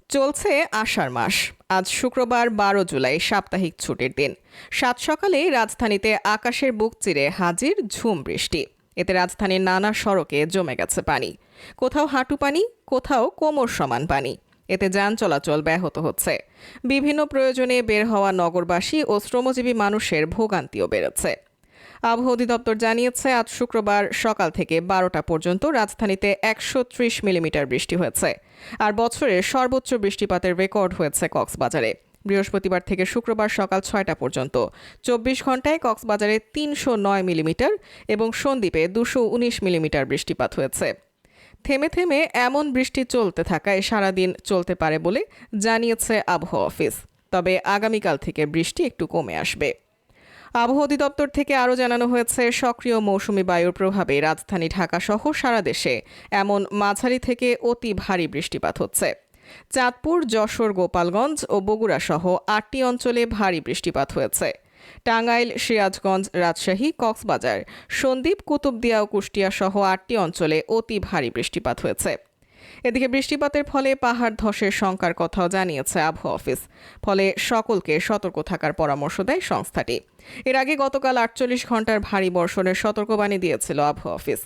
চলছে আষাঢ় মাস। আজ শুক্রবার ১২ জুলাই, সাপ্তাহিক ছুটির দিন। সাত সকালেই রাজধানীতে আকাশের বুক চিরে হাজির ঝুম বৃষ্টি। এতে রাজধানীর নানা সড়কে জমে গেছে পানি। কোথাও হাঁটু পানি, কোথাও কোমর সমান পানি। এতে যান চলাচল ব্যাহত হচ্ছে। বিভিন্ন প্রয়োজনে বের হওয়া নগরবাসী ও শ্রমজীবী মানুষের ভোগান্তিও বেড়েছে। আবহাওয়া অধিদপ্তর জানিয়েছে, আজ শুক্রবার সকাল থেকে ১২টা পর্যন্ত রাজধানীতে ১৩০ মিলিমিটার বৃষ্টি হয়েছে। আর বছরের সর্বোচ্চ বৃষ্টিপাতের রেকর্ড হয়েছে কক্সবাজারে। বৃহস্পতিবার থেকে শুক্রবার সকাল ৬টা পর্যন্ত ২৪ ঘন্টায় কক্সবাজারে ৩০৯ মিলিমিটার এবং সন্দ্বীপে ২১৯ মিলিমিটার বৃষ্টিপাত হয়েছে। থেমে থেমে এমন বৃষ্টি চলতে থাকায় সারাদিন চলতে পারে বলে জানিয়েছে আবহাওয়া অফিস। তবে আগামীকাল থেকে বৃষ্টি একটু কমে আসবে। আবহাওয়া অধিদপ্তর থেকে আরও জানানো হয়েছে, সক্রিয় মৌসুমি বায়ুর প্রভাবে রাজধানী ঢাকা সহ সারা দেশে এমন মাঝারি থেকে অতি ভারী বৃষ্টিপাত হচ্ছে। চাঁদপুর, যশোর, গোপালগঞ্জ ও বগুড়া সহ ৮টি অঞ্চলে ভারী বৃষ্টিপাত হয়েছে। টাঙ্গাইল, সিরাজগঞ্জ, রাজশাহী, কক্সবাজার, সন্দ্বীপ, কুতুবদিয়া ও কুষ্টিয়া সহ ৮টি অঞ্চলে অতি ভারী বৃষ্টিপাত হয়েছে। এদিকে বৃষ্টিপাতের ফলে পাহাড় ধসের শঙ্কার কথাও জানিয়েছে আবহাওয়া অফিস। ফলে সকলকে সতর্ক থাকার পরামর্শ দেয় সংস্থাটি। এর আগে গতকাল ৪৮ ঘন্টার ভারী বর্ষণের সতর্কবাণী দিয়েছিল আবহাওয়া অফিস।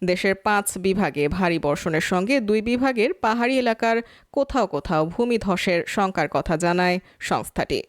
দেশের ৫ বিভাগে ভারী বর্ষণের সঙ্গে ২ বিভাগের পাহাড়ি এলাকার কোথাও কোথাও ভূমিধসের শঙ্কার কথা জানায় সংস্থাটি।